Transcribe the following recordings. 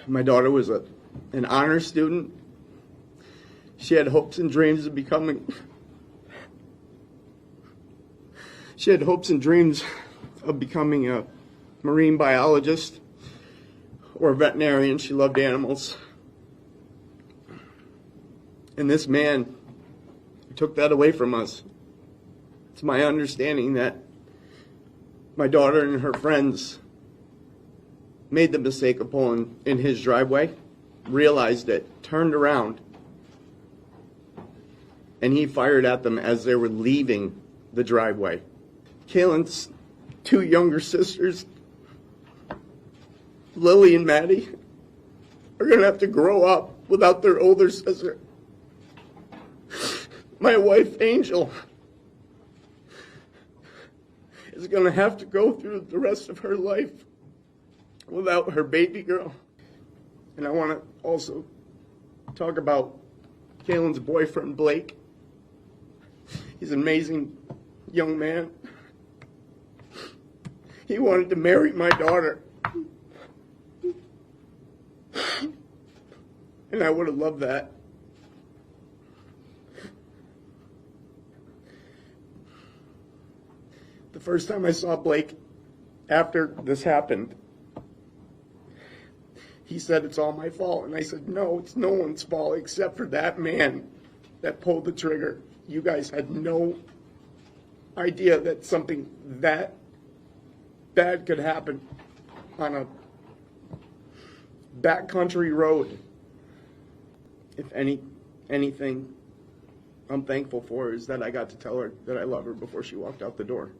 My daughter was an honor student. She had hopes and dreams of becoming a marine biologist or a veterinarian. She loved animals. And this man took that away from us. It's my understanding that my daughter and her friends made the mistake of pulling in his driveway, realized it, turned around, and he fired at them as they were leaving the driveway. Kaylin's two younger sisters, Lily and Maddie, are going to have to grow up without their older sister. My wife, Angel, is going to have to go through the rest of her life without her baby girl. And I want to also talk about Kaylin's boyfriend, Blake. He's an amazing young man. He wanted to marry my daughter. And I would have loved that. The first time I saw Blake after this happened, he said, "It's all my fault." And I said, "No, it's no one's fault except for that man that pulled the trigger. You guys had no idea that something that bad could happen on a backcountry road." If anything I'm thankful for is that I got to tell her that I love her before she walked out the door.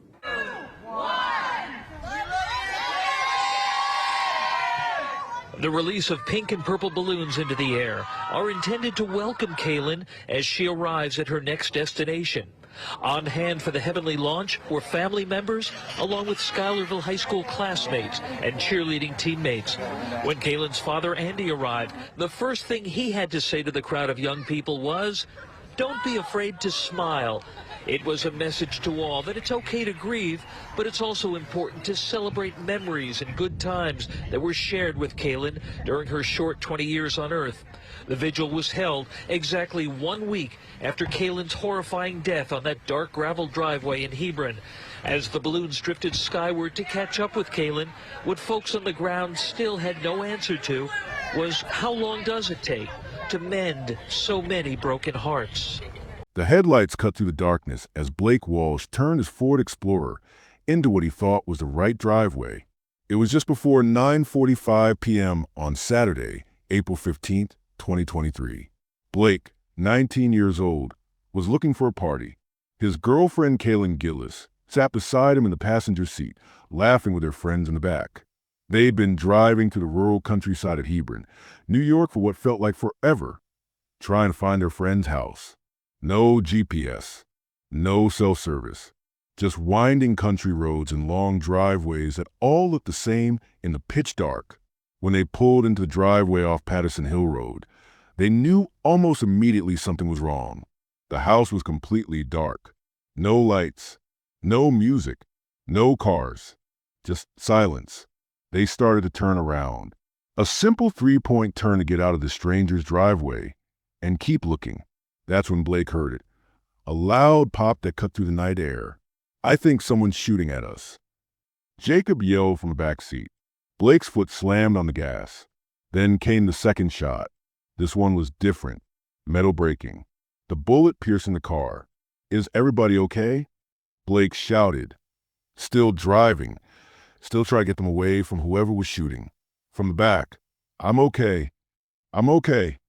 The release of pink and purple balloons into the air are intended to welcome Kaylin as she arrives at her next destination. On hand for the heavenly launch were family members, along with Schuylerville High School classmates and cheerleading teammates. When Kaylin's father, Andy, arrived, the first thing he had to say to the crowd of young people was, "Don't be afraid to smile." It was a message to all that it's okay to grieve, but it's also important to celebrate memories and good times that were shared with Kaylin during her short 20 years on Earth. The vigil was held exactly 1 week after Kaylin's horrifying death on that dark gravel driveway in Hebron. As the balloons drifted skyward to catch up with Kaylin, what folks on the ground still had no answer to was, how long does it take to mend so many broken hearts? The headlights cut through the darkness as Blake Walsh turned his Ford Explorer into what he thought was the right driveway. It was just before 9:45 p.m. on Saturday, April 15th, 2023. Blake, 19 years old, was looking for a party. His girlfriend, Kaylin Gillis, sat beside him in the passenger seat, laughing with her friends in the back. They'd been driving to the rural countryside of Hebron, New York, for what felt like forever, trying to find their friend's house. No GPS, no cell service, just winding country roads and long driveways that all looked the same in the pitch dark. When they pulled into the driveway off Patterson Hill Road, they knew almost immediately something was wrong. The house was completely dark. No lights, no music, no cars, just silence. They started to turn around. A simple three-point turn to get out of the stranger's driveway and keep looking. That's when Blake heard it. A loud pop that cut through the night air. "I think someone's shooting at us." Jacob yelled from the back seat. Blake's foot slammed on the gas. Then came the second shot. This one was different, metal breaking. The bullet piercing the car. "Is everybody okay?" Blake shouted, still driving, still trying to get them away from whoever was shooting. From the back, "I'm okay. I'm okay."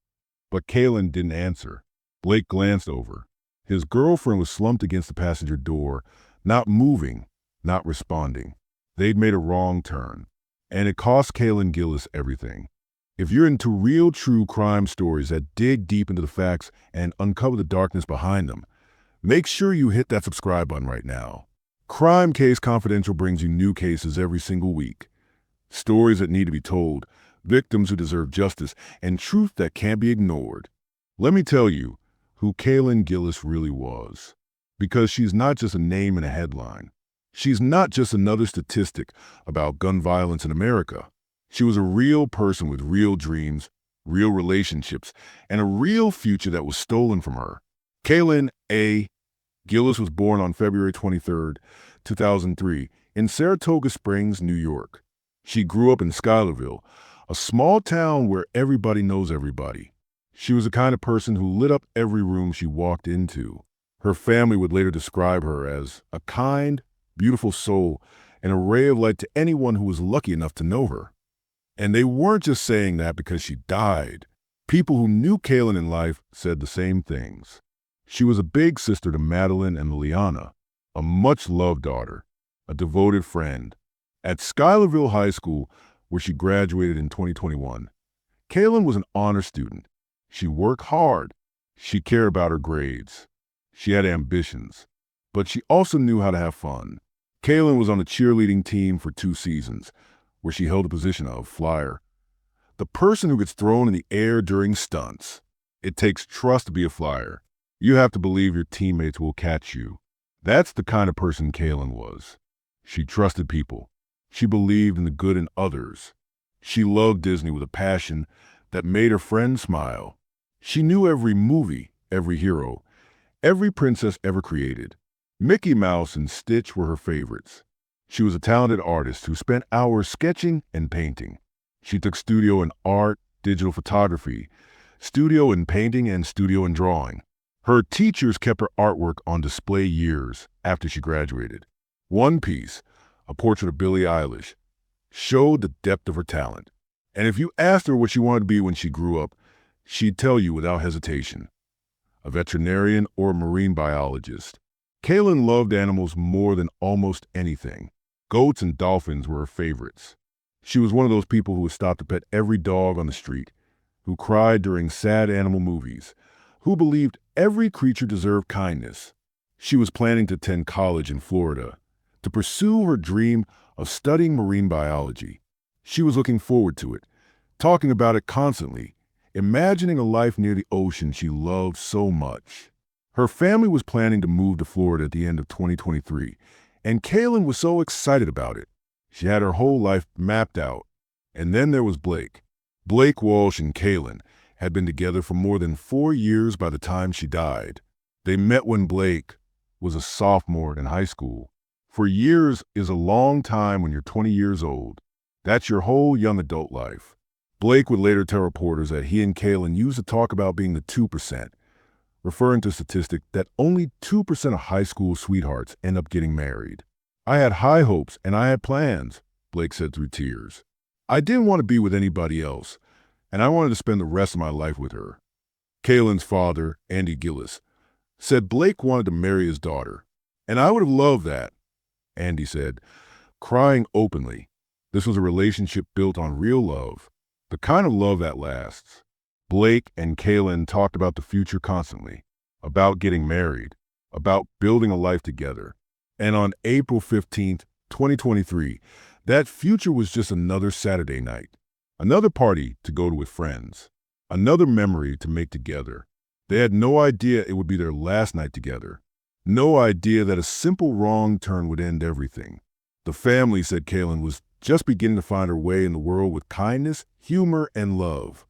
But Kaylin didn't answer. Blake glanced over. His girlfriend was slumped against the passenger door, not moving, not responding. They'd made a wrong turn, and it cost Kaylin Gillis everything. If you're into real true crime stories that dig deep into the facts and uncover the darkness behind them, make sure you hit that subscribe button right now. Crime Case Confidential brings you new cases every single week. Stories that need to be told, victims who deserve justice, and truth that can't be ignored. Let me tell you who Kaylin Gillis really was. Because she's not just a name in a headline. She's not just another statistic about gun violence in America. She was a real person with real dreams, real relationships, and a real future that was stolen from her. Kaylin A. Gillis was born on February 23, 2003, in Saratoga Springs, New York. She grew up in Schuylerville, a small town where everybody knows everybody. She was the kind of person who lit up every room she walked into. Her family would later describe her as a kind, beautiful soul, and a ray of light to anyone who was lucky enough to know her. And they weren't just saying that because she died. People who knew Kaylin in life said the same things. She was a big sister to Madeline and Liliana, a much-loved daughter, a devoted friend. At Schuylerville High School, where she graduated in 2021, Kaylin was an honor student. She worked hard. She cared about her grades. She had ambitions, but she also knew how to have fun. Kaylin was on the cheerleading team for 2 seasons, where she held the position of flyer, the person who gets thrown in the air during stunts. It takes trust to be a flyer. You have to believe your teammates will catch you. That's the kind of person Kaylin was. She trusted people. She believed in the good in others. She loved Disney with a passion that made her friends smile. She knew every movie, every hero, every princess ever created. Mickey Mouse and Stitch were her favorites. She was a talented artist who spent hours sketching and painting. She took studio in art, digital photography, studio in painting, and studio in drawing. Her teachers kept her artwork on display years after she graduated. One piece, a portrait of Billie Eilish, showed the depth of her talent. And if you asked her what she wanted to be when she grew up, she'd tell you without hesitation: a veterinarian or a marine biologist. Kaylin loved animals more than almost anything. Goats and dolphins were her favorites. She was one of those people who would stop to pet every dog on the street, who cried during sad animal movies, who believed every creature deserved kindness. She was planning to attend college in Florida, to pursue her dream of studying marine biology. She was looking forward to it, talking about it constantly, imagining a life near the ocean she loved so much. Her family was planning to move to Florida at the end of 2023, and Kaylin was so excited about it. She had her whole life mapped out. And then there was Blake. Blake Walsh and Kaylin had been together for more than 4 years by the time she died. They met when Blake was a sophomore in high school. 4 years is a long time when you're 20 years old. That's your whole young adult life. Blake would later tell reporters that he and Kaylin used to talk about being the 2%, referring to a statistic that only 2% of high school sweethearts end up getting married. "I had high hopes and I had plans," Blake said through tears. "I didn't want to be with anybody else, and I wanted to spend the rest of my life with her." Kaylin's father, Andy Gillis, said Blake wanted to marry his daughter. "And I would have loved that," Andy said, crying openly. This was a relationship built on real love, the kind of love that lasts. Blake and Kaylin talked about the future constantly, about getting married, about building a life together. And on April 15th, 2023, that future was just another Saturday night, another party to go to with friends, another memory to make together. They had no idea it would be their last night together, no idea that a simple wrong turn would end everything. The family said Kaylin was just beginning to find her way in the world with kindness, humor, and love.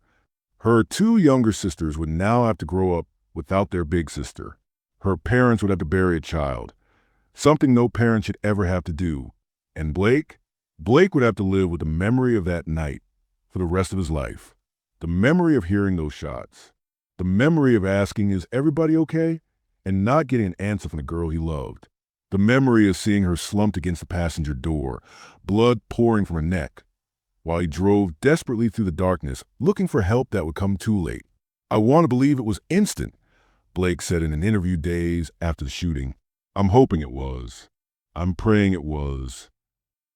Her 2 younger sisters would now have to grow up without their big sister. Her parents would have to bury a child, something no parent should ever have to do. And Blake would have to live with the memory of that night for the rest of his life. The memory of hearing those shots. The memory of asking, "Is everybody okay?" and not getting an answer from the girl he loved. The memory of seeing her slumped against the passenger door, blood pouring from her neck, while he drove desperately through the darkness, looking for help that would come too late. "I want to believe it was instant," Blake said in an interview days after the shooting. "I'm hoping it was. I'm praying it was."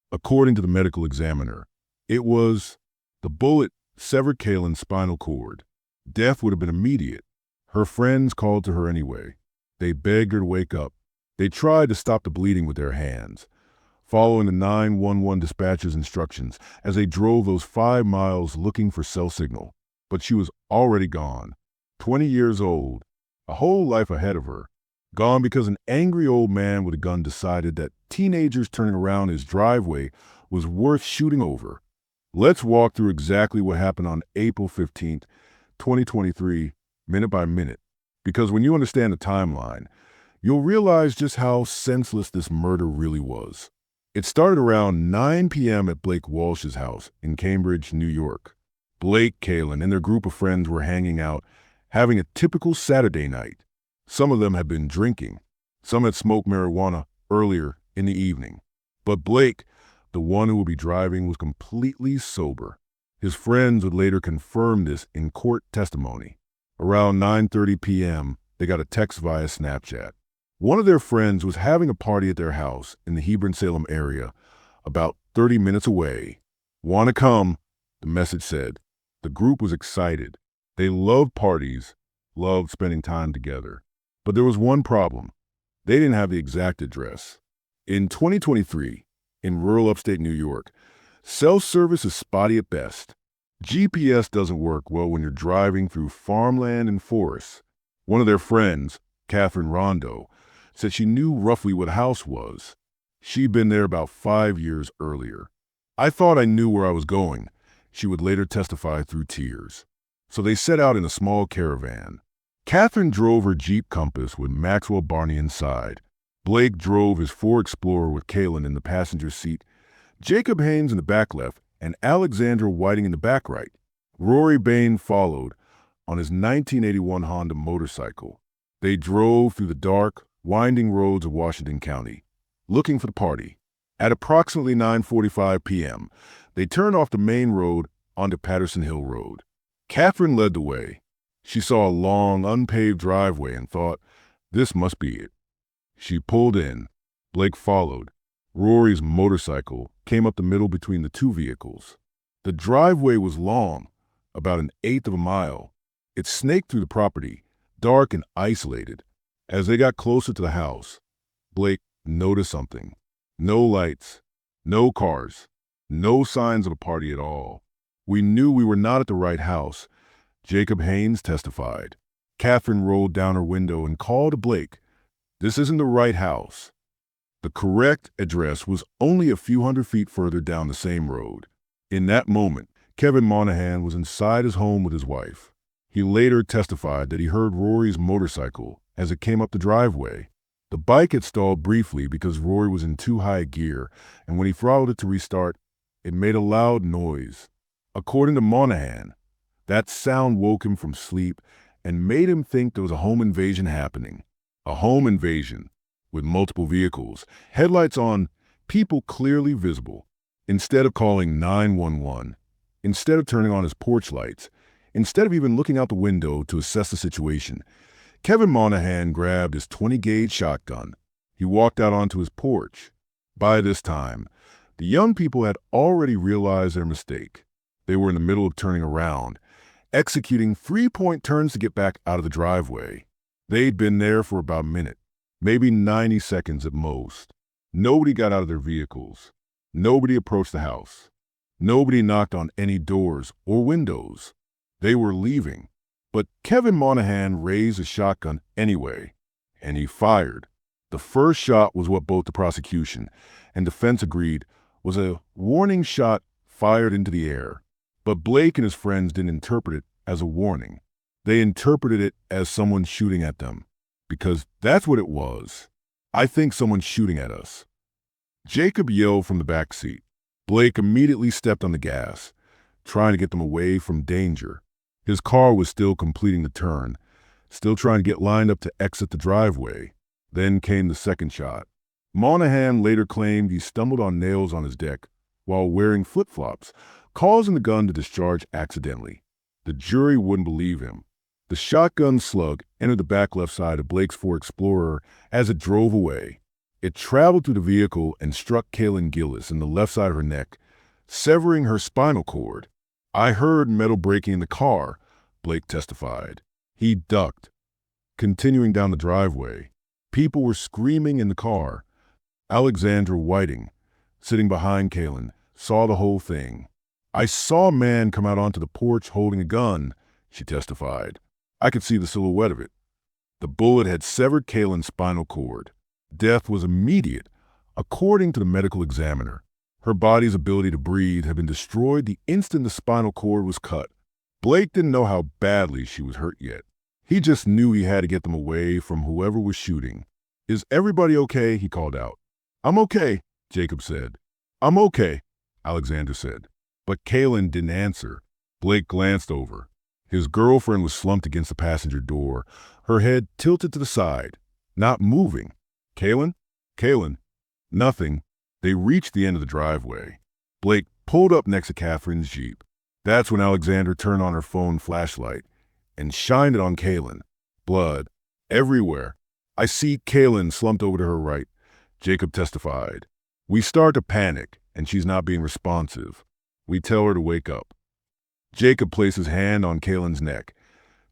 According to the medical examiner, it was. The bullet severed Kaylin's spinal cord. Death would have been immediate. Her friends called to her anyway. They begged her to wake up. They tried to stop the bleeding with their hands, following the 911 dispatcher's instructions as they drove those 5 miles looking for cell signal. But she was already gone. 20 years old, a whole life ahead of her. Gone because an angry old man with a gun decided that teenagers turning around his driveway was worth shooting over. Let's walk through exactly what happened on April 15th, 2023, minute by minute. Because when you understand the timeline, you'll realize just how senseless this murder really was. It started around 9 p.m. at Blake Walsh's house in Cambridge, New York. Blake, Kaylin, and their group of friends were hanging out, having a typical Saturday night. Some of them had been drinking. Some had smoked marijuana earlier in the evening. But Blake, the one who would be driving, was completely sober. His friends would later confirm this in court testimony. Around 9:30 p.m., they got a text via Snapchat. One of their friends was having a party at their house in the Hebron-Salem area, about 30 minutes away. "Wanna come?" the message said. The group was excited. They loved parties, loved spending time together. But there was one problem. They didn't have the exact address. In 2023, in rural upstate New York, cell service is spotty at best. GPS doesn't work well when you're driving through farmland and forests. One of their friends, Catherine Rondo, said she knew roughly what house was. She'd been there about 5 years earlier. "I thought I knew where I was going," she would later testify through tears. So they set out in a small caravan. Catherine drove her Jeep Compass with Maxwell Barney inside. Blake drove his Ford Explorer with Kaylin in the passenger seat, Jacob Haynes in the back left, and Alexandra Whiting in the back right. Rory Bain followed on his 1981 Honda motorcycle. They drove through the dark, winding roads of Washington County, looking for the party. At approximately 9:45 p.m., they turned off the main road onto Patterson Hill Road. Catherine led the way. She saw a long, unpaved driveway and thought, this must be it. She pulled in. Blake followed. Rory's motorcycle came up the middle between the two vehicles. The driveway was long, about an eighth of a mile. It snaked through the property, dark and isolated. As they got closer to the house, Blake noticed something. No lights, no cars, no signs of a party at all. "We knew we were not at the right house," Jacob Haynes testified. Catherine rolled down her window and called to Blake. "This isn't the right house." The correct address was only a few hundred feet further down the same road. In that moment, Kevin Monahan was inside his home with his wife. He later testified that he heard Rory's motorcycle as it came up the driveway. The bike had stalled briefly because Rory was in too high gear, and when he throttled it to restart, it made a loud noise. According to Monahan, that sound woke him from sleep and made him think there was a home invasion happening. A home invasion with multiple vehicles, headlights on, people clearly visible. Instead of calling 911, instead of turning on his porch lights, instead of even looking out the window to assess the situation, Kevin Monahan grabbed his 20-gauge shotgun. He walked out onto his porch. By this time, the young people had already realized their mistake. They were in the middle of turning around, executing three-point turns to get back out of the driveway. They'd been there for about a minute, maybe 90 seconds at most. Nobody got out of their vehicles. Nobody approached the house. Nobody knocked on any doors or windows. They were leaving. But Kevin Monahan raised a shotgun anyway, and he fired. The first shot was what both the prosecution and defense agreed was a warning shot fired into the air. But Blake and his friends didn't interpret it as a warning. They interpreted it as someone shooting at them, because that's what it was. "I think someone's shooting at us." Jacob yelled from the back seat. Blake immediately stepped on the gas, trying to get them away from danger. His car was still completing the turn, still trying to get lined up to exit the driveway. Then came the second shot. Monahan later claimed he stumbled on nails on his deck while wearing flip-flops, causing the gun to discharge accidentally. The jury wouldn't believe him. The shotgun slug entered the back left side of Blake's Ford Explorer as it drove away. It traveled through the vehicle and struck Kaylin Gillis in the left side of her neck, severing her spinal cord. "I heard metal breaking in the car," Blake testified. He ducked. Continuing down the driveway, people were screaming in the car. Alexandra Whiting, sitting behind Kaylin, saw the whole thing. "I saw a man come out onto the porch holding a gun," she testified. "I could see the silhouette of it." The bullet had severed Kaylin's spinal cord. Death was immediate, according to the medical examiner. Her body's ability to breathe had been destroyed the instant the spinal cord was cut. Blake didn't know how badly she was hurt yet. He just knew he had to get them away from whoever was shooting. "Is everybody okay?" he called out. "I'm okay," Jacob said. "I'm okay," Alexander said. But Kaylin didn't answer. Blake glanced over. His girlfriend was slumped against the passenger door, her head tilted to the side, not moving. "Kaylin? Kaylin?" Nothing. They reached the end of the driveway. Blake pulled up next to Catherine's Jeep. That's when Alexander turned on her phone flashlight and shined it on Kaylin. Blood. Everywhere. "I see Kaylin slumped over to her right," Jacob testified. "We start to panic, and she's not being responsive. We tell her to wake up." Jacob placed his hand on Kaylin's neck,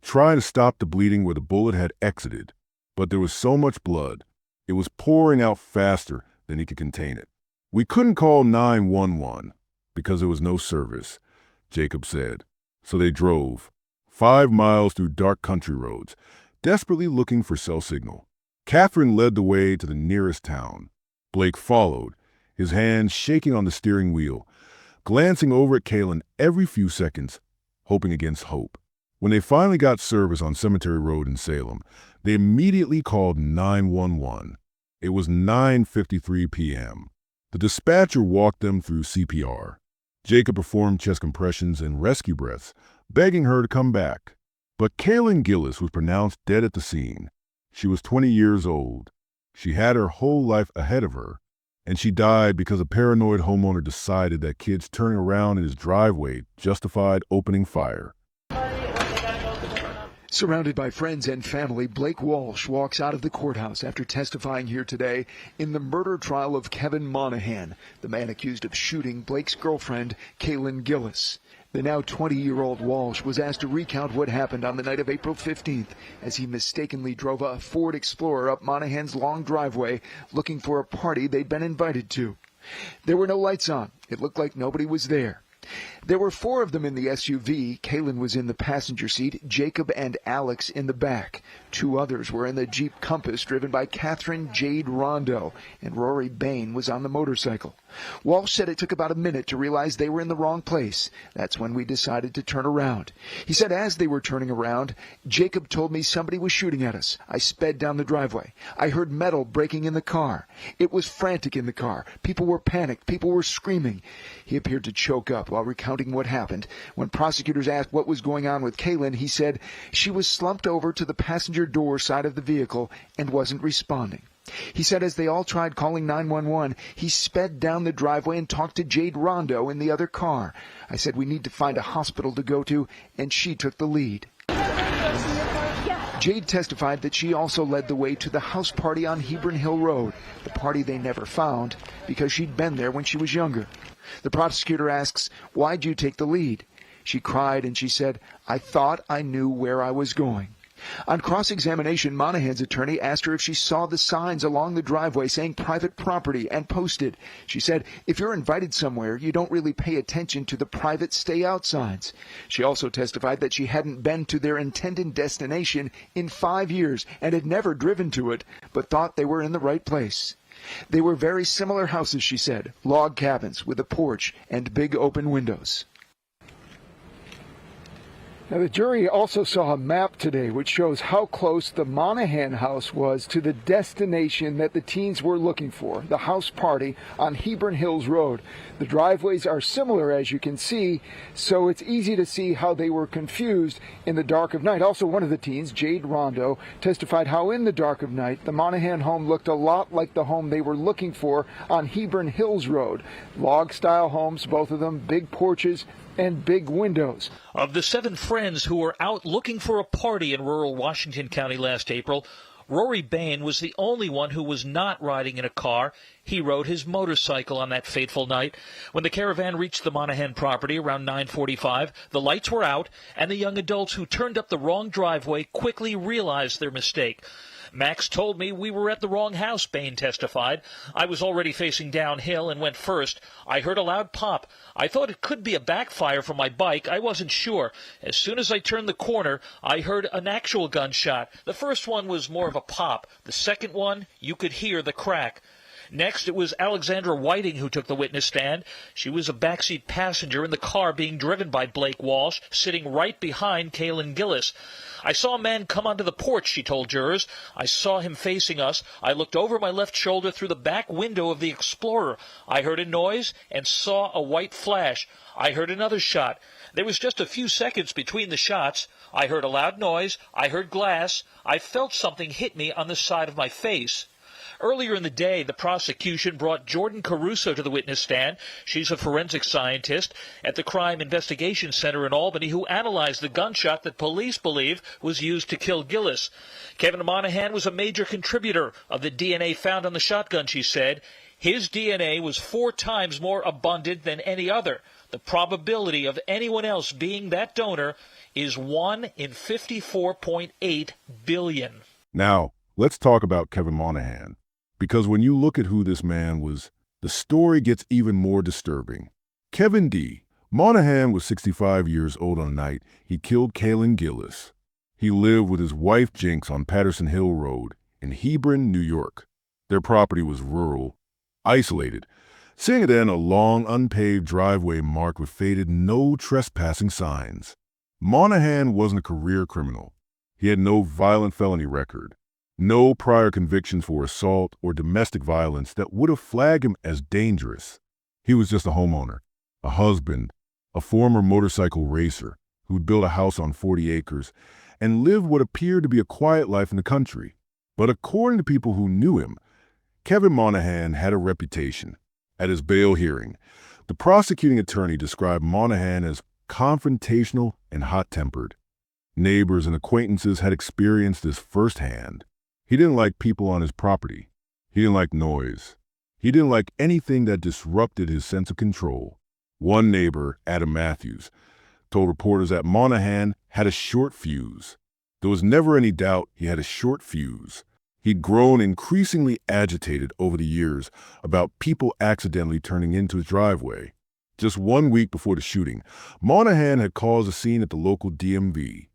trying to stop the bleeding where the bullet had exited. But there was so much blood. It was pouring out faster than he could contain it. "We couldn't call 911 because there was no service," Jacob said. So they drove 5 miles through dark country roads, desperately looking for cell signal. Catherine led the way to the nearest town. Blake followed, his hands shaking on the steering wheel, glancing over at Kaylin every few seconds, hoping against hope. When they finally got service on Cemetery Road in Salem, they immediately called 911. It was 9:53 p.m. The dispatcher walked them through CPR. Jacob performed chest compressions and rescue breaths, begging her to come back. But Kaylin Gillis was pronounced dead at the scene. She was 20 years old. She had her whole life ahead of her, and she died because a paranoid homeowner decided that kids turning around in his driveway justified opening fire. Surrounded by friends and family, Blake Walsh walks out of the courthouse after testifying here today in the murder trial of Kevin Monahan, the man accused of shooting Blake's girlfriend, Kaylin Gillis. The now 20-year-old Walsh was asked to recount what happened on the night of April 15th as he mistakenly drove a Ford Explorer up Monahan's long driveway looking for a party they'd been invited to. There were no lights on. It looked like nobody was there. There were 4 of them in the SUV. Kaylin was in the passenger seat, Jacob and Alex in the back. 2 others were in the Jeep Compass driven by Catherine Jade Rondo, and Rory Bain was on the motorcycle. Walsh said it took about a minute to realize they were in the wrong place. That's when we decided to turn around. He said as they were turning around, Jacob told me somebody was shooting at us. I sped down the driveway. I heard metal breaking in the car. It was frantic in the car. People were panicked. People were screaming. He appeared to choke up while recounting what happened. When prosecutors asked what was going on with Kaylin, he said she was slumped over to the passenger door side of the vehicle and wasn't responding. He said as they all tried calling 911, he sped down the driveway and talked to Jade Rondo in the other car. I said we need to find a hospital to go to, and she took the lead. Jade testified that she also led the way to the house party on Hebron Hill Road, the party they never found because she'd been there when she was younger. The prosecutor asks, "Why'd you take the lead?" She cried and she said, "I thought I knew where I was going." On cross-examination, Monahan's attorney asked her if she saw the signs along the driveway saying private property and posted. She said, if you're invited somewhere, you don't really pay attention to the private stay-out signs. She also testified that she hadn't been to their intended destination in 5 years and had never driven to it, but thought they were in the right place. They were very similar houses, she said, log cabins with a porch and big open windows. Now, the jury also saw a map today which shows how close the Monahan house was to the destination that the teens were looking for, the house party on Hebron Hills Road. The driveways are similar, as you can see, so it's easy to see how they were confused in the dark of night. Also, one of the teens, Jade Rondo, testified how in the dark of night, the Monahan home looked a lot like the home they were looking for on Hebron Hills Road. Log-style homes, both of them, big porches, and big windows. Of the 7 friends who were out looking for a party in rural Washington County last April, Rory Bain was the only one who was not riding in a car. He rode his motorcycle on that fateful night. When the caravan reached the Monahan property around 9:45, the lights were out, and the young adults who turned up the wrong driveway quickly realized their mistake. Max told me we were at the wrong house, Bain testified. I was already facing downhill and went first. I heard a loud pop. I thought it could be a backfire from my bike. I wasn't sure. As soon as I turned the corner, I heard an actual gunshot. The first one was more of a pop. The second one, you could hear the crack. Next, it was Alexandra Whiting who took the witness stand. She was a backseat passenger in the car being driven by Blake Walsh, sitting right behind Kaylin Gillis. I saw a man come onto the porch, she told jurors. I saw him facing us. I looked over my left shoulder through the back window of the Explorer. I heard a noise and saw a white flash. I heard another shot. There was just a few seconds between the shots. I heard a loud noise. I heard glass. I felt something hit me on the side of my face. Earlier in the day, the prosecution brought Jordan Caruso to the witness stand. She's a forensic scientist at the Crime Investigation Center in Albany who analyzed the gunshot that police believe was used to kill Gillis. Kevin Monahan was a major contributor of the DNA found on the shotgun, she said. His DNA was 4 times more abundant than any other. The probability of anyone else being that donor is 1 in 54.8 billion. Now, let's talk about Kevin Monahan. Because when you look at who this man was, the story gets even more disturbing. Kevin D. Monahan was 65 years old on the night he killed Kaylin Gillis. He lived with his wife Jinx on Patterson Hill Road in Hebron, New York. Their property was rural, isolated, seeing it in a long, unpaved driveway marked with faded no trespassing signs. Monahan wasn't a career criminal. He had no violent felony record. No prior convictions for assault or domestic violence that would have flagged him as dangerous. He was just a homeowner, a husband, a former motorcycle racer who'd built a house on 40 acres and lived what appeared to be a quiet life in the country. But according to people who knew him, Kevin Monahan had a reputation. At his bail hearing, the prosecuting attorney described Monahan as confrontational and hot-tempered. Neighbors and acquaintances had experienced this firsthand. He didn't like people on his property. He didn't like noise. He didn't like anything that disrupted his sense of control. One neighbor, Adam Matthews, told reporters that Monahan had a short fuse. There was never any doubt he had a short fuse. He'd grown increasingly agitated over the years about people accidentally turning into his driveway. Just 1 week before the shooting, Monahan had caused a scene at the local DMV,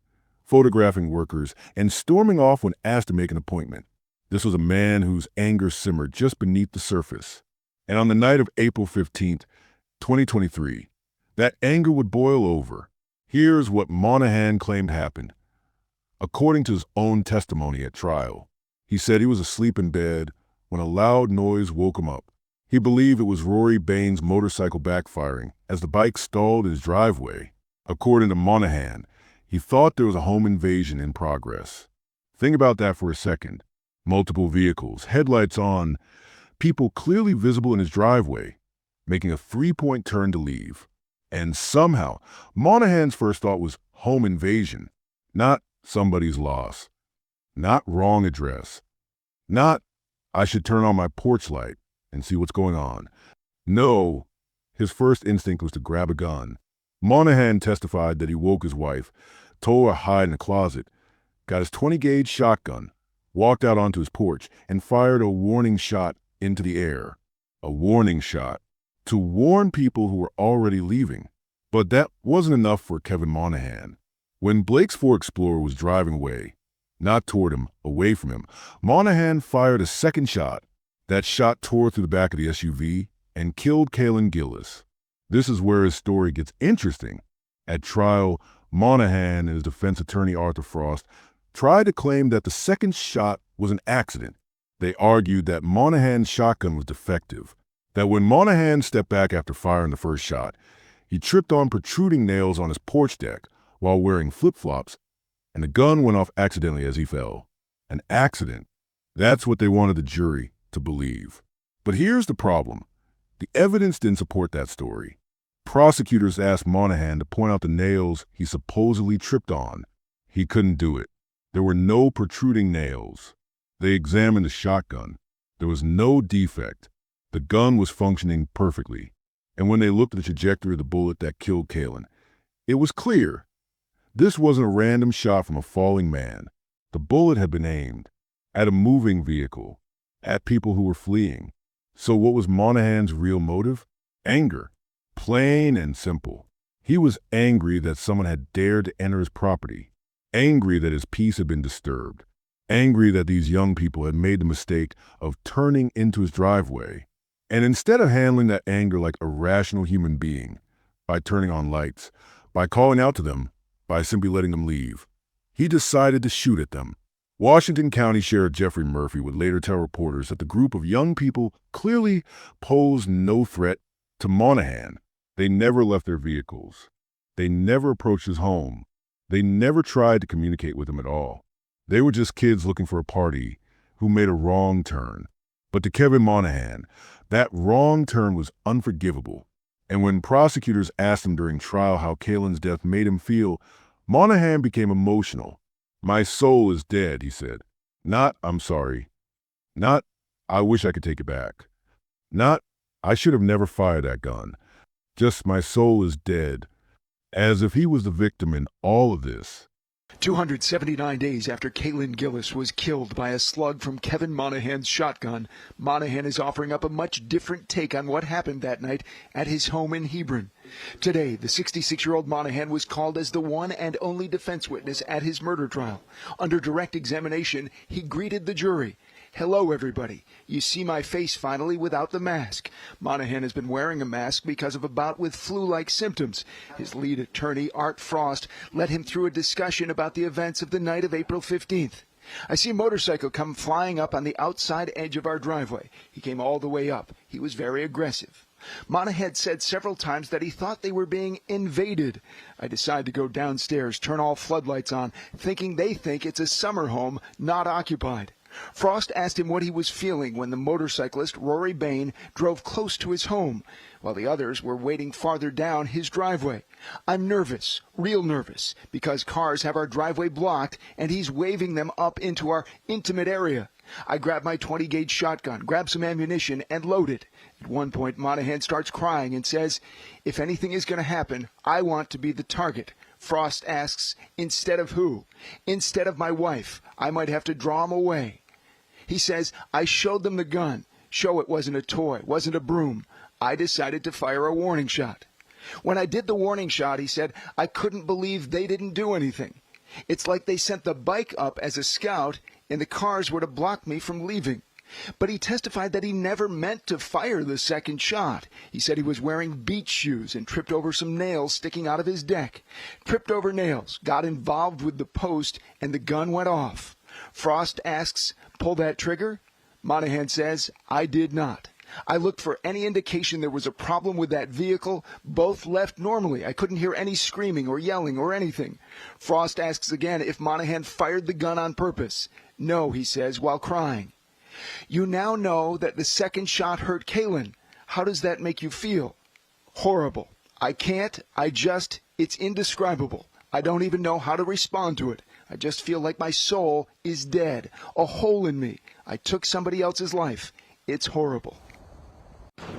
photographing workers and storming off when asked to make an appointment. This was a man whose anger simmered just beneath the surface. And on the night of April 15th, 2023, that anger would boil over. Here's what Monahan claimed happened. According to his own testimony at trial, he said he was asleep in bed when a loud noise woke him up. He believed it was Rory Bain's motorcycle backfiring as the bike stalled in his driveway. According to Monahan, he thought there was a home invasion in progress. Think about that for a second. Multiple vehicles, headlights on, people clearly visible in his driveway, making a 3-point turn to leave. And somehow, Monahan's first thought was home invasion, not somebody's loss, not wrong address, not I should turn on my porch light and see what's going on. No, his first instinct was to grab a gun. Monahan testified that he woke his wife, told her to hide in a closet, got his 20-gauge shotgun, walked out onto his porch, and fired a warning shot into the air. A warning shot to warn people who were already leaving. But that wasn't enough for Kevin Monahan. When Blake's Ford Explorer was driving away, not toward him, away from him, Monahan fired a second shot. That shot tore through the back of the SUV and killed Kaylin Gillis. This is where his story gets interesting. At trial, Monahan and his defense attorney Arthur Frost tried to claim that the second shot was an accident. They argued that Monahan's shotgun was defective, that when Monahan stepped back after firing the first shot, he tripped on protruding nails on his porch deck while wearing flip-flops, and the gun went off accidentally as he fell. An accident. That's what they wanted the jury to believe. But here's the problem. The evidence didn't support that story. Prosecutors asked Monahan to point out the nails he supposedly tripped on. He couldn't do it. There were no protruding nails. They examined the shotgun. There was no defect. The gun was functioning perfectly. And when they looked at the trajectory of the bullet that killed Kaylin, it was clear. This wasn't a random shot from a falling man. The bullet had been aimed at a moving vehicle, at people who were fleeing. So what was Monahan's real motive? Anger. Plain and simple. He was angry that someone had dared to enter his property, angry that his peace had been disturbed, angry that these young people had made the mistake of turning into his driveway. And instead of handling that anger like a rational human being, by turning on lights, by calling out to them, by simply letting them leave, he decided to shoot at them. Washington County Sheriff Jeffrey Murphy would later tell reporters that the group of young people clearly posed no threat to Monahan. They never left their vehicles. They never approached his home. They never tried to communicate with him at all. They were just kids looking for a party who made a wrong turn. But to Kevin Monahan, that wrong turn was unforgivable. And when prosecutors asked him during trial how Kaylin's death made him feel, Monahan became emotional. "My soul is dead," he said. Not, "I'm sorry." Not, "I wish I could take it back." Not, "I should have never fired that gun." Just, "My soul is dead." As if he was the victim in all of this. 279 days after Kaylin Gillis was killed by a slug from Kevin Monahan's shotgun, Monahan is offering up a much different take on what happened that night at his home in Hebron. Today, the 66-year-old Monahan was called as the one and only defense witness at his murder trial. Under direct examination, he greeted the jury. "Hello, everybody. You see my face finally without the mask." Monahan has been wearing a mask because of a bout with flu-like symptoms. His lead attorney, Art Frost, led him through a discussion about the events of the night of April 15th. "I see a motorcycle come flying up on the outside edge of our driveway. He came all the way up. He was very aggressive." Monahan said several times that he thought they were being invaded. "I decide to go downstairs, turn all floodlights on, thinking they think it's a summer home not occupied." Frost asked him what he was feeling when the motorcyclist, Rory Bain, drove close to his home, while the others were waiting farther down his driveway. "I'm nervous, real nervous, because cars have our driveway blocked and he's waving them up into our intimate area. I grab my 20-gauge shotgun, grab some ammunition, and load it." At one point, Monahan starts crying and says, "If anything is going to happen, I want to be the target." Frost asks, "Instead of who?" "Instead of my wife. I might have to draw him away." He says, "I showed them the gun. Show it wasn't a toy, wasn't a broom. I decided to fire a warning shot. When I did the warning shot," he said, "I couldn't believe they didn't do anything. It's like they sent the bike up as a scout and the cars were to block me from leaving." But he testified that he never meant to fire the second shot. He said he was wearing beach shoes and tripped over some nails sticking out of his deck. Tripped over nails, got involved with the post, and the gun went off. Frost asks, "Pull that trigger?" Monahan says, "I did not. I looked for any indication there was a problem with that vehicle. Both left normally. I couldn't hear any screaming or yelling or anything." Frost asks again if Monahan fired the gun on purpose. "No," he says, while crying. "You now know that the second shot hurt Kaylin. How does that make you feel?" "Horrible. It's indescribable. I don't even know how to respond to it. I just feel like my soul is dead, a hole in me. I took somebody else's life. It's horrible."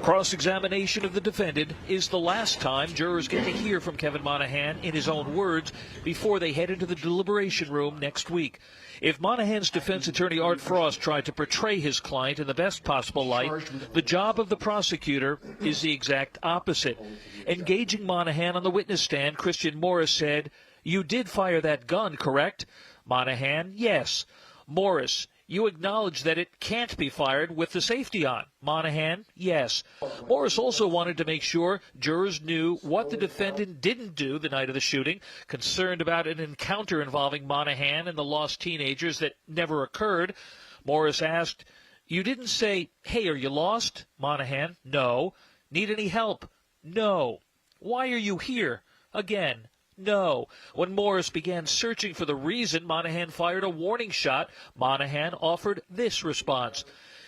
Cross-examination of the defendant is the last time jurors get to hear from Kevin Monahan in his own words before they head into the deliberation room next week. If Monahan's defense attorney Art Frost tried to portray his client in the best possible light, the job of the prosecutor is the exact opposite. Engaging Monahan on the witness stand, Christian Morris said, "You did fire that gun, correct?" Monahan, "Yes." Morris, "You acknowledge that it can't be fired with the safety on." Monahan, "Yes." Morris also wanted to make sure jurors knew what the defendant didn't do the night of the shooting, concerned about an encounter involving Monahan and the lost teenagers that never occurred. Morris asked, "You didn't say, 'Hey, are you lost?'" Monahan, "No." "Need any help?" "No." "Why are you here?" Again, "No." When Morris began searching for the reason Monahan fired a warning shot, Monahan offered this response.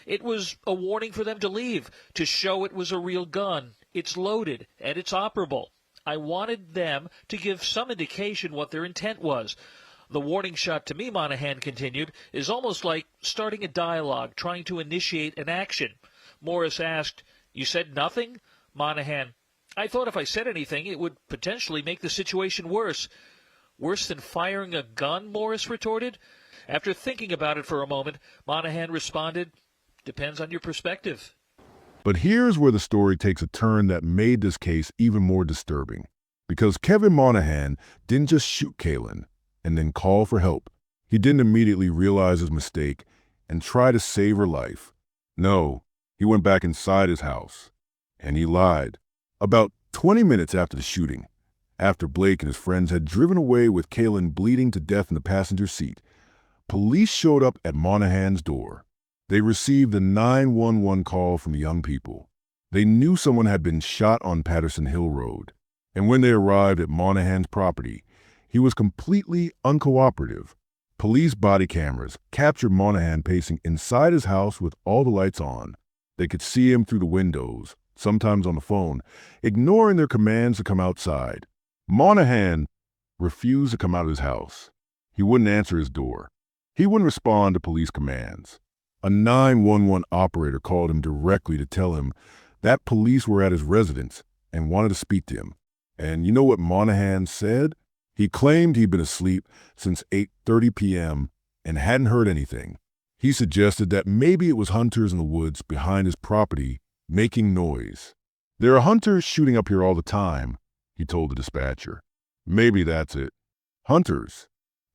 "It was a warning for them to leave, to show it was a real gun. It's loaded, and it's operable. I wanted them to give some indication what their intent was. The warning shot to me," Monahan continued, "is almost like starting a dialogue, trying to initiate an action." Morris asked, "You said nothing?" Monahan, "I thought if I said anything, it would potentially make the situation worse." "Worse than firing a gun?" Morris retorted. After thinking about it for a moment, Monahan responded, "Depends on your perspective." But here's where the story takes a turn that made this case even more disturbing. Because Kevin Monahan didn't just shoot Kaylin and then call for help. He didn't immediately realize his mistake and try to save her life. No, he went back inside his house. And he lied. About 20 minutes after the shooting, after Blake and his friends had driven away with Kaylin bleeding to death in the passenger seat, police showed up at Monahan's door. They received a 911 call from the young people. They knew someone had been shot on Patterson Hill Road. And when they arrived at Monahan's property, he was completely uncooperative. Police body cameras captured Monahan pacing inside his house with all the lights on. They could see him through the windows, sometimes on the phone, ignoring their commands to come outside. Monahan refused to come out of his house. He wouldn't answer his door. He wouldn't respond to police commands. A 911 operator called him directly to tell him that police were at his residence and wanted to speak to him. And you know what Monahan said? He claimed he'd been asleep since 8:30 p.m. and hadn't heard anything. He suggested that maybe it was hunters in the woods behind his property making noise. "There are hunters shooting up here all the time," he told the dispatcher. Maybe that's it. Hunters.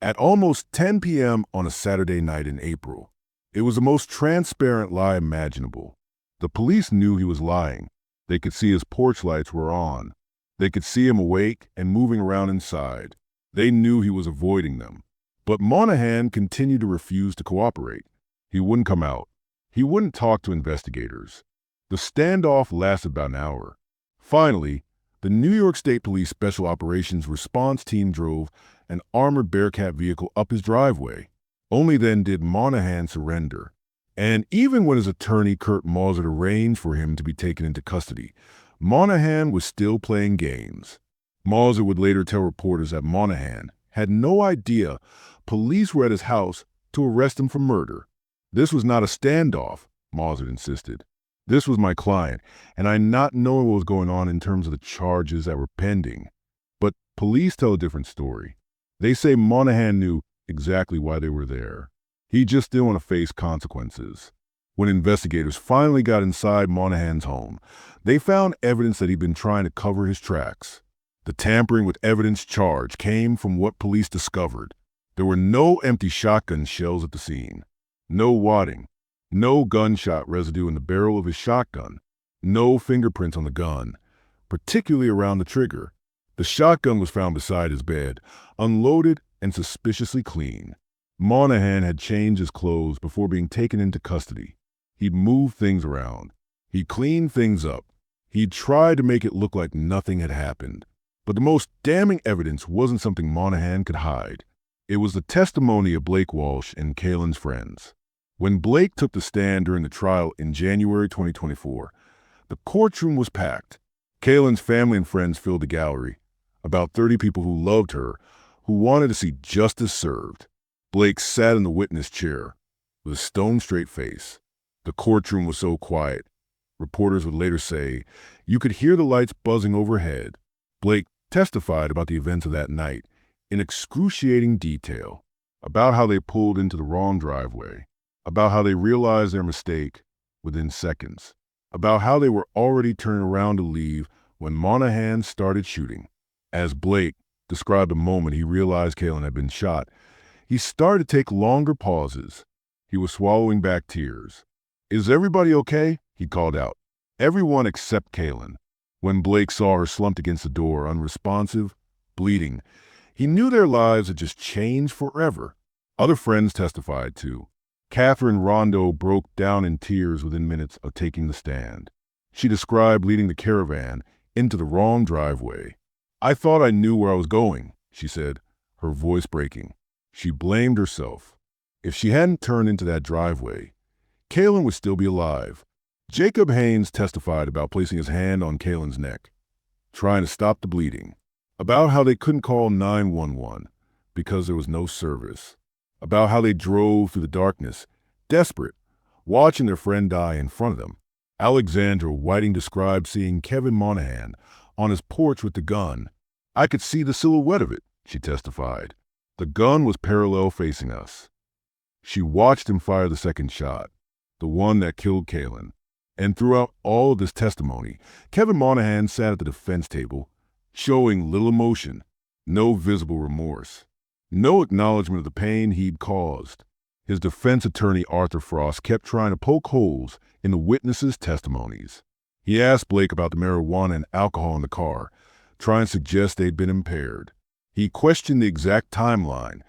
At almost 10 p.m. on a Saturday night in April. It was the most transparent lie imaginable. The police knew he was lying. They could see his porch lights were on. They could see him awake and moving around inside. They knew he was avoiding them. But Monahan continued to refuse to cooperate. He wouldn't come out. He wouldn't talk to investigators. The standoff lasted about an hour. Finally, the New York State Police Special Operations Response Team drove an armored Bearcat vehicle up his driveway. Only then did Monahan surrender. And even when his attorney, Kurt Mauser, arranged for him to be taken into custody, Monahan was still playing games. Mauser would later tell reporters that Monahan had no idea police were at his house to arrest him for murder. "This was not a standoff," Mauser insisted. "This was my client, and I not knowing what was going on in terms of the charges that were pending." But police tell a different story. They say Monahan knew exactly why they were there. He just didn't want to face consequences. When investigators finally got inside Monahan's home, they found evidence that he'd been trying to cover his tracks. The tampering with evidence charge came from what police discovered. There were no empty shotgun shells at the scene, no wadding, no gunshot residue in the barrel of his shotgun, no fingerprints on the gun, particularly around the trigger. The shotgun was found beside his bed, unloaded and suspiciously clean. Monahan had changed his clothes before being taken into custody. He'd moved things around. He'd cleaned things up. He'd tried to make it look like nothing had happened. But the most damning evidence wasn't something Monahan could hide. It was the testimony of Blake Walsh and Kaylin's friends. When Blake took the stand during the trial in January 2024, the courtroom was packed. Kaylin's family and friends filled the gallery, about 30 people who loved her, who wanted to see justice served. Blake sat in the witness chair with a stone-straight face. The courtroom was so quiet, reporters would later say, you could hear the lights buzzing overhead. Blake testified about the events of that night in excruciating detail, about how they pulled into the wrong driveway, about how they realized their mistake within seconds, about how they were already turning around to leave when Monahan started shooting. As Blake described the moment he realized Kaylin had been shot, he started to take longer pauses. He was swallowing back tears. "Is everybody okay?" he called out. Everyone except Kaylin. When Blake saw her slumped against the door, unresponsive, bleeding, he knew their lives had just changed forever. Other friends testified too. Catherine Rondo broke down in tears within minutes of taking the stand. She described leading the caravan into the wrong driveway. "I thought I knew where I was going," she said, her voice breaking. She blamed herself. If she hadn't turned into that driveway, Kaylin would still be alive. Jacob Haynes testified about placing his hand on Kaylin's neck, trying to stop the bleeding, about how they couldn't call 911 because there was no service, about how they drove through the darkness, desperate, watching their friend die in front of them. Alexandra Whiting described seeing Kevin Monahan on his porch with the gun. "I could see the silhouette of it," she testified. "The gun was parallel facing us." She watched him fire the second shot, the one that killed Kaylin. And throughout all of this testimony, Kevin Monahan sat at the defense table, showing little emotion, no visible remorse. No acknowledgement of the pain he'd caused. His defense attorney, Arthur Frost, kept trying to poke holes in the witnesses' testimonies. He asked Blake about the marijuana and alcohol in the car, trying to suggest they'd been impaired. He questioned the exact timeline,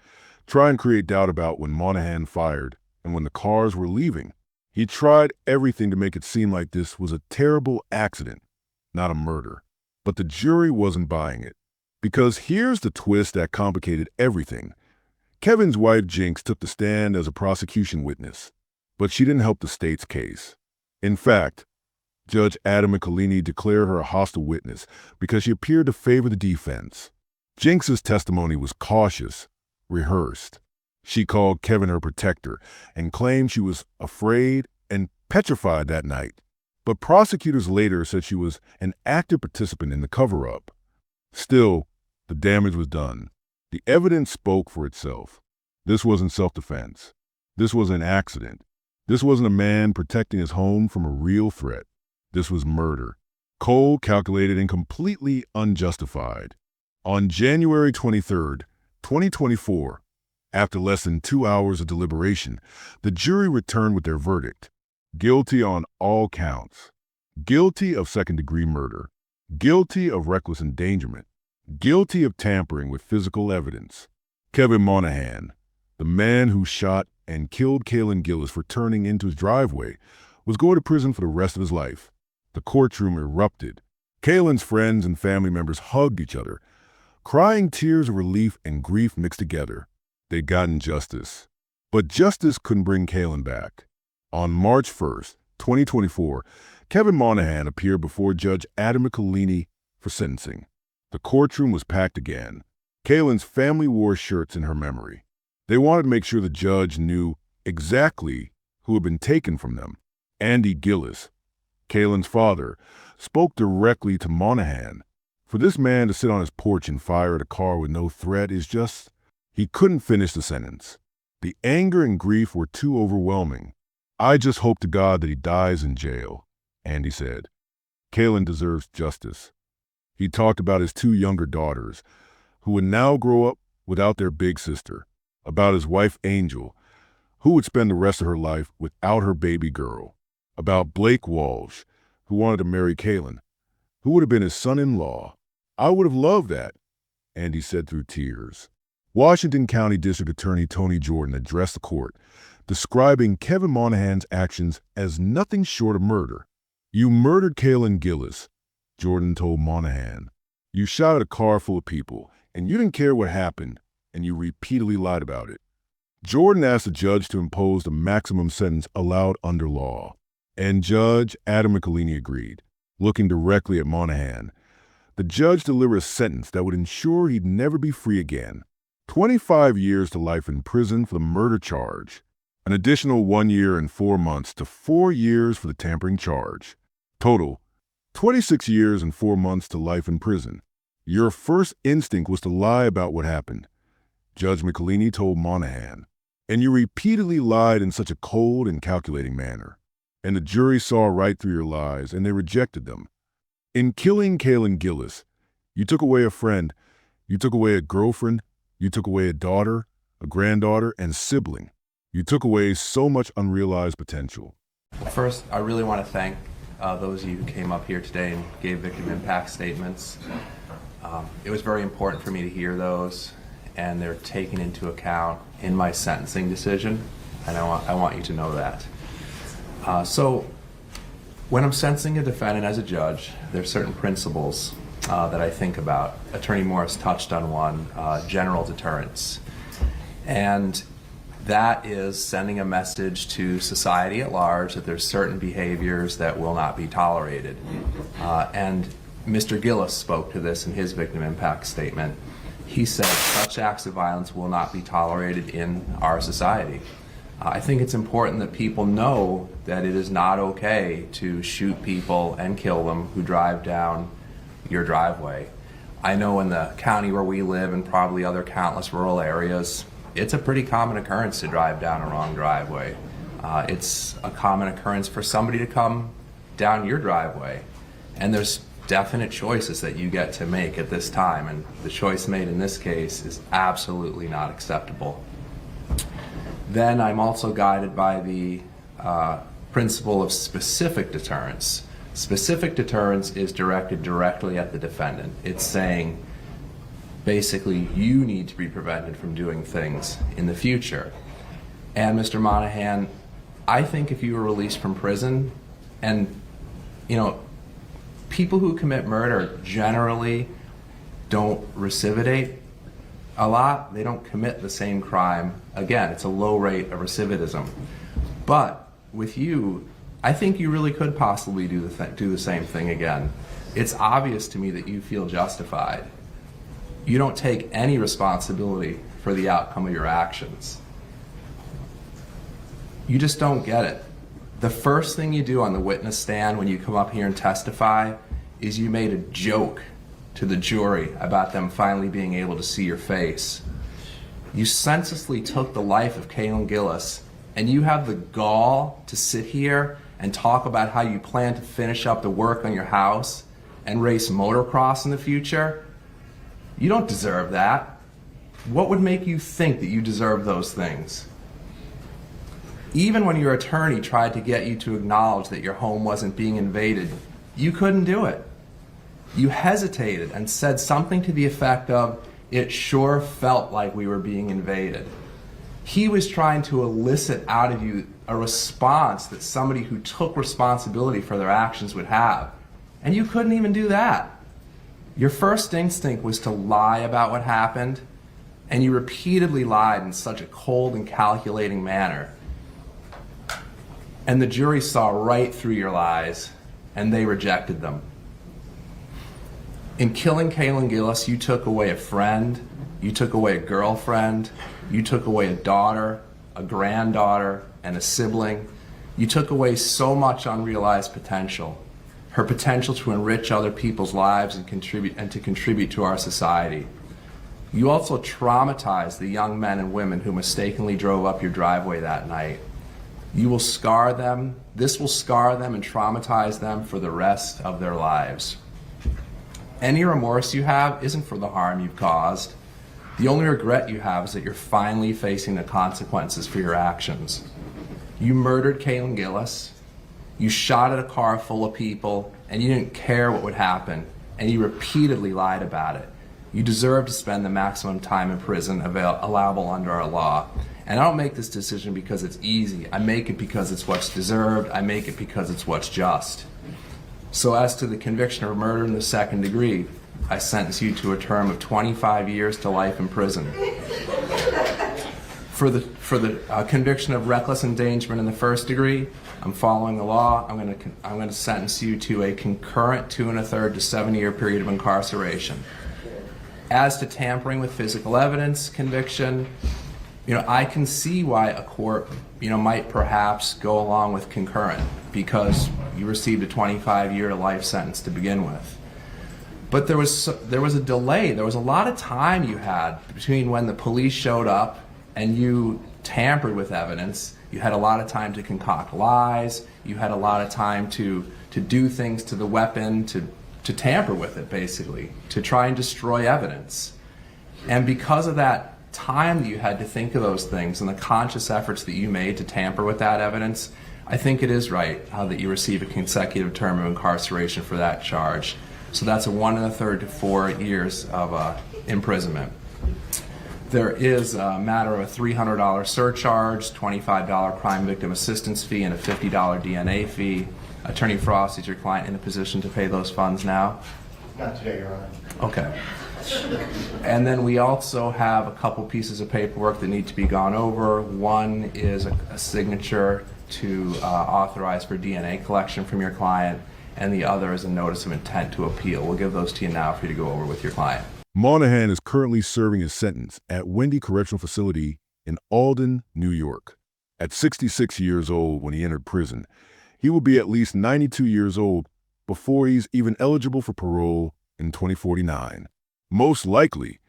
trying to create doubt about when Monahan fired and when the cars were leaving. He tried everything to make it seem like this was a terrible accident, not a murder. But the jury wasn't buying it. Because here's the twist that complicated everything. Kevin's wife, Jinx, took the stand as a prosecution witness, but she didn't help the state's case. In fact, Judge Adam Michelini declared her a hostile witness because she appeared to favor the defense. Jinx's testimony was cautious, rehearsed. She called Kevin her protector and claimed she was afraid and petrified that night. But prosecutors later said she was an active participant in the cover-up. Still, the damage was done. The evidence spoke for itself. This wasn't self-defense. This was an accident. This wasn't a man protecting his home from a real threat. This was murder. Cold, calculated, and completely unjustified. On January 23, 2024, after less than 2 hours of deliberation, the jury returned with their verdict. Guilty on all counts. Guilty of second-degree murder. Guilty of reckless endangerment. Guilty of tampering with physical evidence. Kevin Monahan, the man who shot and killed Kaylin Gillis for turning into his driveway, was going to prison for the rest of his life. The courtroom erupted. Kaylin's friends and family members hugged each other, crying tears of relief and grief mixed together. They'd gotten justice. But justice couldn't bring Kaylin back. On March 1st, 2024, Kevin Monahan appeared before Judge Adam Michelini for sentencing. The courtroom was packed again. Kaylin's family wore shirts in her memory. They wanted to make sure the judge knew exactly who had been taken from them. Andy Gillis, Kaylin's father, spoke directly to Monahan. For this man to sit on his porch and fire at a car with no threat is just... He couldn't finish the sentence. The anger and grief were too overwhelming. "I just hope to God that he dies in jail," Andy said. Kaylin deserves justice. He talked about his 2 younger daughters, who would now grow up without their big sister, about his wife Angel, who would spend the rest of her life without her baby girl, about Blake Walsh, who wanted to marry Kaylin, who would have been his son-in-law. "I would have loved that," Andy said through tears. Washington County District Attorney Tony Jordan addressed the court, describing Kevin Monahan's actions as nothing short of murder. "You murdered Kaylin Gillis," Jordan told Monahan. "You shot at a car full of people, and you didn't care what happened, and you repeatedly lied about it." Jordan asked the judge to impose the maximum sentence allowed under law, and Judge Adam Michelini agreed. Looking directly at Monahan, the judge delivered a sentence that would ensure he'd never be free again. 25 years to life in prison for the murder charge. An additional 1 year and 4 months to 4 years for the tampering charge. Total, 26 years and 4 months to life in prison. "Your first instinct was to lie about what happened," Judge Michelini told Monahan. "And you repeatedly lied in such a cold and calculating manner. And the jury saw right through your lies, and they rejected them. In killing Kaylin Gillis, you took away a friend, you took away a girlfriend, you took away a daughter, a granddaughter, and sibling. You took away so much unrealized potential." First, I really want to thank those of you who came up here today and gave victim impact statements. It was very important for me to hear those, and they're taken into account in my sentencing decision, and I want you to know that. So, when I'm sentencing a defendant as a judge, there are certain principles that I think about. Attorney Morris touched on one, general deterrence. And that is sending a message to society at large that there's certain behaviors that will not be tolerated. And Mr. Gillis spoke to this in his victim impact statement. He said such acts of violence will not be tolerated in our society. I think it's important that people know that it is not okay to shoot people and kill them who drive down your driveway. I know in the county where we live and probably other countless rural areas, it's a pretty common occurrence to drive down a wrong driveway. It's a common occurrence for somebody to come down your driveway. And there's definite choices that you get to make at this time, and the choice made in this case is absolutely not acceptable. Then I'm also guided by the principle of specific deterrence. Specific deterrence is directed directly at the defendant. It's saying, basically, you need to be prevented from doing things in the future. And Mr. Monahan, I think if you were released from prison, and people who commit murder generally don't recidivate a lot. They don't commit the same crime again. It's a low rate of recidivism. But with you, I think you really could possibly do the same thing again. It's obvious to me that you feel justified. You don't take any responsibility for the outcome of your actions. You just don't get it. The first thing you do on the witness stand when you come up here and testify is you made a joke to the jury about them finally being able to see your face. You senselessly took the life of Kaylin Gillis, and you have the gall to sit here and talk about how you plan to finish up the work on your house and race motocross in the future. You don't deserve that. What would make you think that you deserve those things? Even when your attorney tried to get you to acknowledge that your home wasn't being invaded, you couldn't do it. You hesitated and said something to the effect of, "It sure felt like we were being invaded." He was trying to elicit out of you a response that somebody who took responsibility for their actions would have. And you couldn't even do that. Your first instinct was to lie about what happened, and you repeatedly lied in such a cold and calculating manner. And the jury saw right through your lies, and they rejected them. In killing Kaylin Gillis, you took away a friend, you took away a girlfriend, you took away a daughter, a granddaughter, and a sibling. You took away so much unrealized potential, her potential to enrich other people's lives and to contribute to our society. You also traumatized the young men and women who mistakenly drove up your driveway that night. You will scar them, this will scar them and traumatize them for the rest of their lives. Any remorse you have isn't for the harm you've caused. The only regret you have is that you're finally facing the consequences for your actions. You murdered Kaylin Gillis, you shot at a car full of people, and you didn't care what would happen, and you repeatedly lied about it. You deserve to spend the maximum time in prison allowable under our law. And I don't make this decision because it's easy. I make it because it's what's deserved. I make it because it's what's just. So as to the conviction of murder in the second degree, I sentence you to a term of 25 years to life in prison. For the conviction of reckless endangerment in the first degree, I'm following the law. I'm going to sentence you to a concurrent 2 1/3 to 7-year period of incarceration. As to tampering with physical evidence conviction, I can see why a court, might perhaps go along with concurrent because you received a 25-year life sentence to begin with. But there was a delay. There was a lot of time you had between when the police showed up and you tampered with evidence. You had a lot of time to concoct lies. You had a lot of time to do things to the weapon, to tamper with it, basically, to try and destroy evidence. And because of that time that you had to think of those things and the conscious efforts that you made to tamper with that evidence, I think it is right that you receive a consecutive term of incarceration for that charge. So that's a 1 1/3 to 4 years of imprisonment. There is a matter of a $300 surcharge, $25 crime victim assistance fee, and a $50 DNA fee. Attorney Frost, is your client in a position to pay those funds now? Not today, Your Honor. Okay. And then we also have a couple pieces of paperwork that need to be gone over. One is a signature to authorize for DNA collection from your client, and the other is a notice of intent to appeal. We'll give those to you now for you to go over with your client. Monahan is currently serving his sentence at Wendy Correctional Facility in Alden, New York. At 66 years old when he entered prison, he will be at least 92 years old before he's even eligible for parole in 2049. Most likely,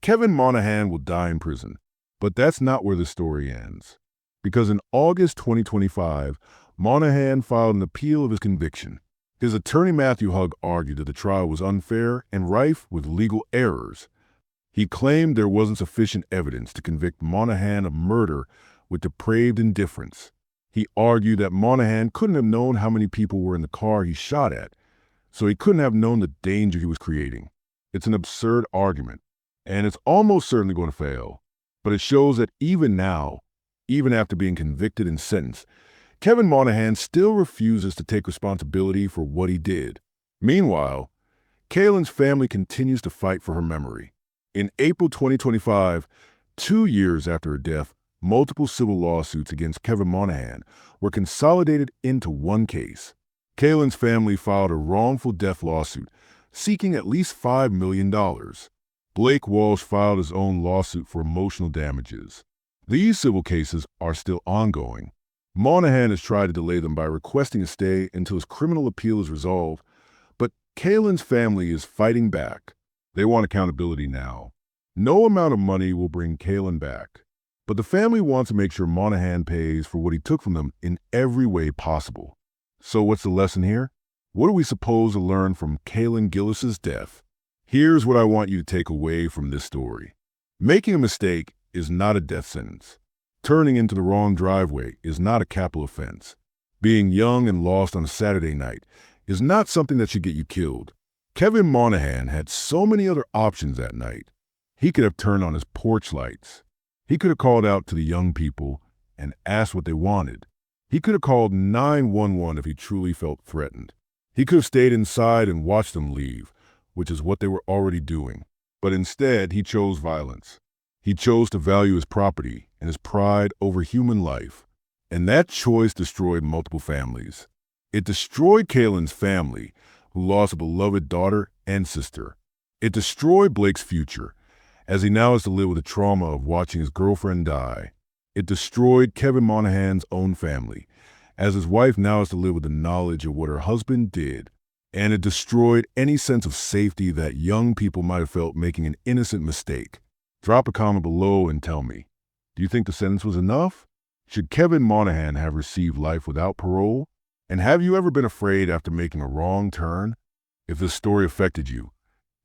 Kevin Monahan will die in prison, but that's not where the story ends. Because in August 2025, Monahan filed an appeal of his conviction, His attorney Matthew Hugg argued that the trial was unfair and rife with legal errors. He claimed there wasn't sufficient evidence to convict Monahan of murder with depraved indifference. He argued that Monahan couldn't have known how many people were in the car he shot at, so he couldn't have known the danger he was creating. It's an absurd argument, and it's almost certainly going to fail. But it shows that even now, even after being convicted and sentenced, Kevin Monahan still refuses to take responsibility for what he did. Meanwhile, Kaylin's family continues to fight for her memory. In April 2025, 2 years after her death, multiple civil lawsuits against Kevin Monahan were consolidated into one case. Kaylin's family filed a wrongful death lawsuit seeking at least $5 million. Blake Walsh filed his own lawsuit for emotional damages. These civil cases are still ongoing. Monahan has tried to delay them by requesting a stay until his criminal appeal is resolved, but Kaylin's family is fighting back. They want accountability now. No amount of money will bring Kaylin back, but the family wants to make sure Monahan pays for what he took from them in every way possible. So what's the lesson here? What are we supposed to learn from Kaylin Gillis's death? Here's what I want you to take away from this story. Making a mistake is not a death sentence. Turning into the wrong driveway is not a capital offense. Being young and lost on a Saturday night is not something that should get you killed. Kevin Monahan had so many other options that night. He could have turned on his porch lights. He could have called out to the young people and asked what they wanted. He could have called 911 if he truly felt threatened. He could have stayed inside and watched them leave, which is what they were already doing. But instead, he chose violence. He chose to value his property and his pride over human life. And that choice destroyed multiple families. It destroyed Kaylin's family, who lost a beloved daughter and sister. It destroyed Blake's future, as he now has to live with the trauma of watching his girlfriend die. It destroyed Kevin Monahan's own family, as his wife now has to live with the knowledge of what her husband did. And it destroyed any sense of safety that young people might have felt making an innocent mistake. Drop a comment below and tell me, do you think the sentence was enough? Should Kevin Monahan have received life without parole? And have you ever been afraid after making a wrong turn? If this story affected you,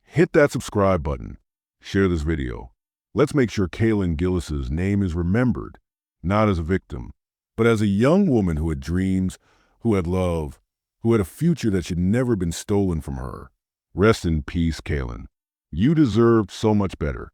hit that subscribe button. Share this video. Let's make sure Kaylin Gillis's name is remembered, not as a victim, but as a young woman who had dreams, who had love, who had a future that should never been stolen from her. Rest in peace, Kaylin. You deserved so much better.